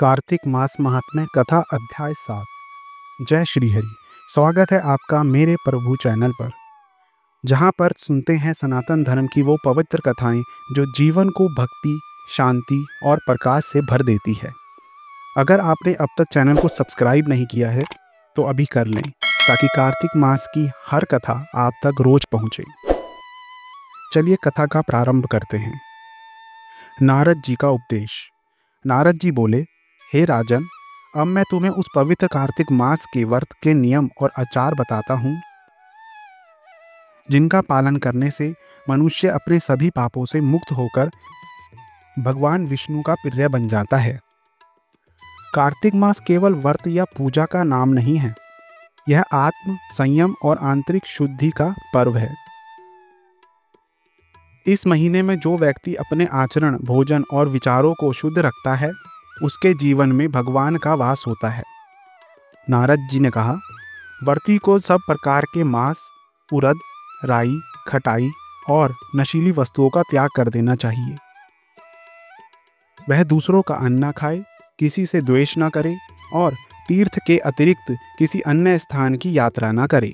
कार्तिक मास महात्म्य कथा अध्याय 7। जय श्री हरि। स्वागत है आपका मेरे प्रभु चैनल पर, जहां पर सुनते हैं सनातन धर्म की वो पवित्र कथाएं जो जीवन को भक्ति, शांति और प्रकाश से भर देती है। अगर आपने अब तक चैनल को सब्सक्राइब नहीं किया है तो अभी कर लें, ताकि कार्तिक मास की हर कथा आप तक रोज पहुंचे। चलिए कथा का प्रारंभ करते हैं। नारद जी का उपदेश। नारद जी बोले, हे राजन, अब मैं तुम्हें उस पवित्र कार्तिक मास के व्रत के नियम और आचार बताता हूँ, जिनका पालन करने से मनुष्य अपने सभी पापों से मुक्त होकर भगवान विष्णु का प्रिय बन जाता है। कार्तिक मास केवल व्रत या पूजा का नाम नहीं है, यह आत्म संयम और आंतरिक शुद्धि का पर्व है। इस महीने में जो व्यक्ति अपने आचरण, भोजन और विचारों को शुद्ध रखता है, उसके जीवन में भगवान का वास होता है। नारद जी ने कहा, व्रती को सब प्रकार के मांस, उड़द, राई, खटाई और नशीली वस्तुओं का त्याग कर देना चाहिए। वह दूसरों का अन्न न खाए, किसी से द्वेष न करे और तीर्थ के अतिरिक्त किसी अन्य स्थान की यात्रा न करे।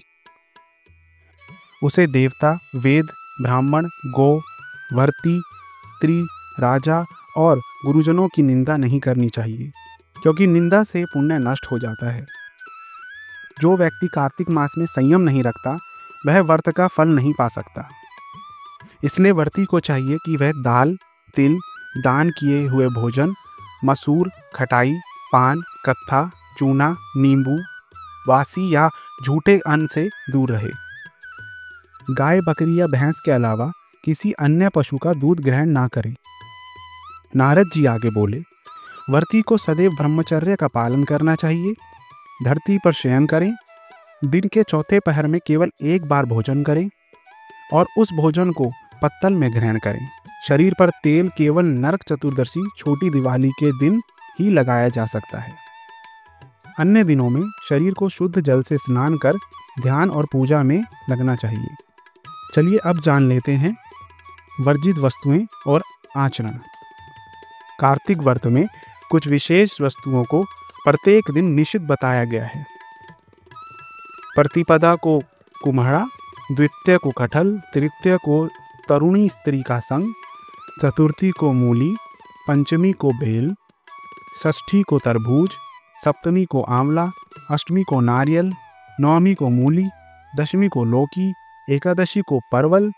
उसे देवता, वेद, ब्राह्मण, गौ, वर्ती, स्त्री, राजा और गुरुजनों की निंदा नहीं करनी चाहिए, क्योंकि निंदा से पुण्य नष्ट हो जाता है। जो व्यक्ति कार्तिक मास में संयम नहीं रखता, वह व्रत का फल नहीं पा सकता। इसलिए व्रती को चाहिए कि वह दाल, तिल, दान किए हुए भोजन, मसूर, खटाई, पान, कत्था, चूना, नींबू, वासी या झूठे अन्न से दूर रहे। गाय, बकरी या भैंस के अलावा किसी अन्य पशु का दूध ग्रहण ना करें। नारद जी आगे बोले, व्रती को सदैव ब्रह्मचर्य का पालन करना चाहिए। धरती पर शयन करें, दिन के चौथे पहर में केवल एक बार भोजन करें और उस भोजन को पत्तल में ग्रहण करें। शरीर पर तेल केवल नरक चतुर्दशी, छोटी दिवाली के दिन ही लगाया जा सकता है। अन्य दिनों में शरीर को शुद्ध जल से स्नान कर ध्यान और पूजा में लगना चाहिए। चलिए अब जान लेते हैं वर्जित वस्तुएं और आचरण। कार्तिक व्रत में कुछ विशेष वस्तुओं को प्रत्येक दिन निषिद्ध बताया गया है। प्रतिपदा को कुम्हड़ा, द्वितीय को कटहल, तृतीय को तरुणी स्त्री का संग, चतुर्थी को मूली, पंचमी को बेल, षष्ठी को तरबूज, सप्तमी को आंवला, अष्टमी को नारियल, नवमी को मूली, दशमी को लौकी, एकादशी को परवल,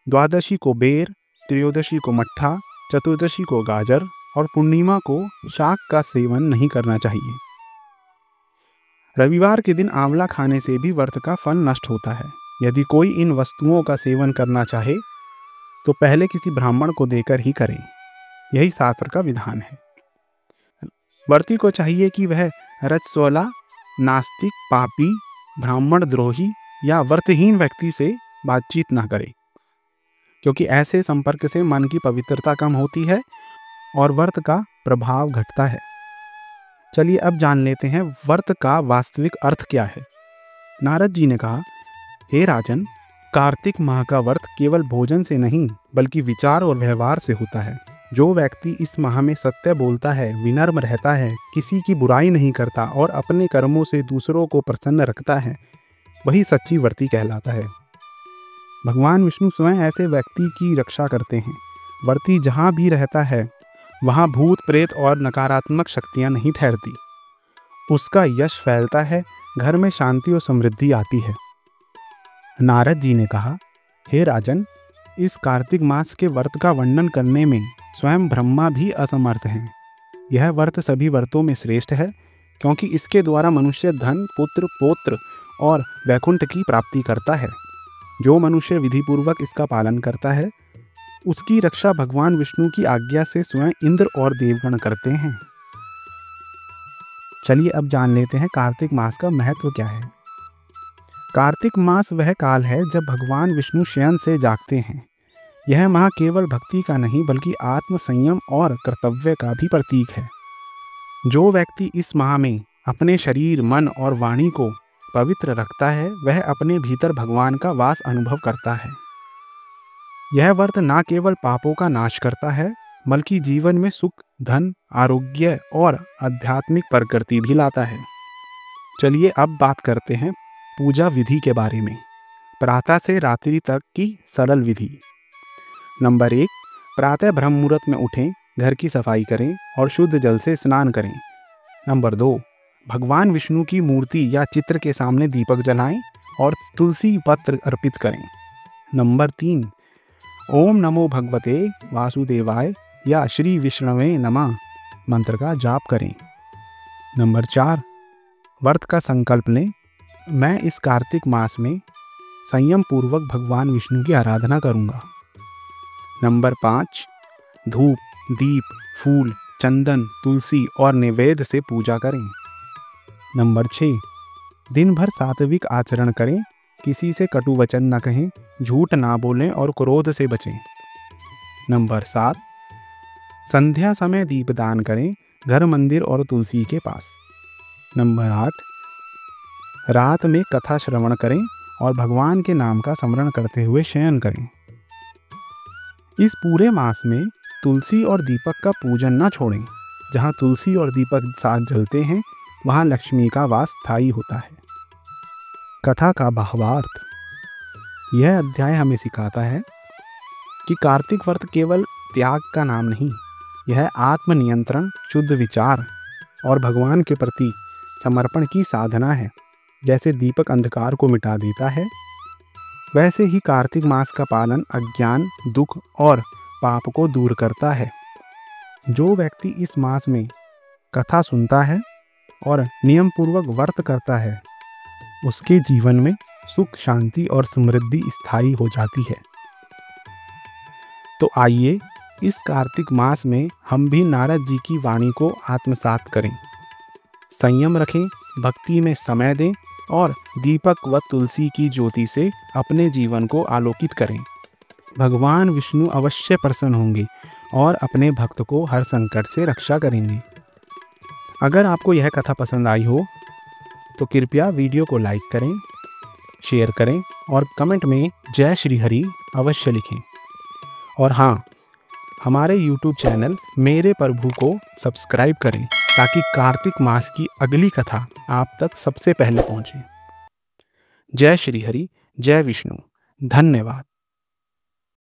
द्वादशी को बेर, त्रयोदशी को मट्ठा, चतुर्दशी को गाजर और पूर्णिमा को शाक का सेवन नहीं करना चाहिए। रविवार के दिन आंवला खाने से भी व्रत का फल नष्ट होता है। यदि कोई इन वस्तुओं का सेवन करना चाहे तो पहले किसी ब्राह्मण को देकर ही करें। यही शास्त्र का विधान है। व्रती को चाहिए कि वह रजस्वला, नास्तिक, पापी, ब्राह्मण द्रोही या व्रतहीन व्यक्ति से बातचीत न करे, क्योंकि ऐसे संपर्क से मन की पवित्रता कम होती है और व्रत का प्रभाव घटता है। चलिए अब जान लेते हैं व्रत का वास्तविक अर्थ क्या है। नारद जी ने कहा, हे राजन, कार्तिक माह का व्रत केवल भोजन से नहीं बल्कि विचार और व्यवहार से होता है। जो व्यक्ति इस माह में सत्य बोलता है, विनम्र रहता है, किसी की बुराई नहीं करता और अपने कर्मों से दूसरों को प्रसन्न रखता है, वही सच्ची व्रती कहलाता है। भगवान विष्णु स्वयं ऐसे व्यक्ति की रक्षा करते हैं। व्रती जहाँ भी रहता है वहाँ भूत, प्रेत और नकारात्मक शक्तियाँ नहीं ठहरती। उसका यश फैलता है, घर में शांति और समृद्धि आती है। नारद जी ने कहा, हे राजन, इस कार्तिक मास के व्रत का वर्णन करने में स्वयं ब्रह्मा भी असमर्थ हैं। यह व्रत सभी व्रतों में श्रेष्ठ है, क्योंकि इसके द्वारा मनुष्य धन, पुत्र, पौत्र और वैकुंठ की प्राप्ति करता है। जो मनुष्य विधिपूर्वक इसका पालन करता है, उसकी रक्षा भगवान विष्णु की आज्ञा से स्वयं इंद्र और देवगण करते हैं। चलिए अब जान लेते हैं कार्तिक मास का महत्व क्या है। कार्तिक मास वह काल है जब भगवान विष्णु शयन से जागते हैं। यह माह केवल भक्ति का नहीं बल्कि आत्म संयम और कर्तव्य का भी प्रतीक है। जो व्यक्ति इस माह में अपने शरीर, मन और वाणी को पवित्र रखता है, वह अपने भीतर भगवान का वास अनुभव करता है। यह व्रत न केवल पापों का नाश करता है बल्कि जीवन में सुख, धन, आरोग्य और आध्यात्मिक प्रगति भी लाता है। चलिए अब बात करते हैं पूजा विधि के बारे में। प्रातः से रात्रि तक की सरल विधि। नंबर 1, प्रातः ब्रह्म मुहूर्त में उठें, घर की सफाई करें और शुद्ध जल से स्नान करें। नंबर 2, भगवान विष्णु की मूर्ति या चित्र के सामने दीपक जलाएं और तुलसी पत्र अर्पित करें। नंबर 3, ओम नमो भगवते वासुदेवाय या श्री विष्णवे नमः मंत्र का जाप करें। नंबर 4, व्रत का संकल्प लें, मैं इस कार्तिक मास में संयम पूर्वक भगवान विष्णु की आराधना करूंगा। नंबर 5, धूप, दीप, फूल, चंदन, तुलसी और नैवेद्य से पूजा करें। नंबर 6, दिन भर सात्विक आचरण करें, किसी से कटु वचन न कहें, झूठ ना बोलें और क्रोध से बचें। नंबर 7, संध्या समय दीपदान करें, घर, मंदिर और तुलसी के पास। नंबर 8, रात में कथा श्रवण करें और भगवान के नाम का स्मरण करते हुए शयन करें। इस पूरे मास में तुलसी और दीपक का पूजन न छोड़ें। जहाँ तुलसी और दीपक साथ जलते हैं वहाँ लक्ष्मी का वास स्थायी होता है। कथा का भावार्थ। यह अध्याय हमें सिखाता है कि कार्तिक व्रत केवल त्याग का नाम नहीं, यह आत्मनियंत्रण, शुद्ध विचार और भगवान के प्रति समर्पण की साधना है। जैसे दीपक अंधकार को मिटा देता है, वैसे ही कार्तिक मास का पालन अज्ञान, दुख और पाप को दूर करता है। जो व्यक्ति इस मास में कथा सुनता है और नियम पूर्वक व्रत करता है, उसके जीवन में सुख, शांति और समृद्धि स्थायी हो जाती है। तो आइए इस कार्तिक मास में हम भी नारद जी की वाणी को आत्मसात करें, संयम रखें, भक्ति में समय दें और दीपक व तुलसी की ज्योति से अपने जीवन को आलोकित करें। भगवान विष्णु अवश्य प्रसन्न होंगे और अपने भक्त को हर संकट से रक्षा करेंगे। अगर आपको यह कथा पसंद आई हो तो कृपया वीडियो को लाइक करें, शेयर करें और कमेंट में जय श्री हरि अवश्य लिखें। और हाँ, हमारे YouTube चैनल मेरे प्रभु को सब्सक्राइब करें ताकि कार्तिक मास की अगली कथा आप तक सबसे पहले पहुंचे। जय श्री हरि, जय विष्णु। धन्यवाद।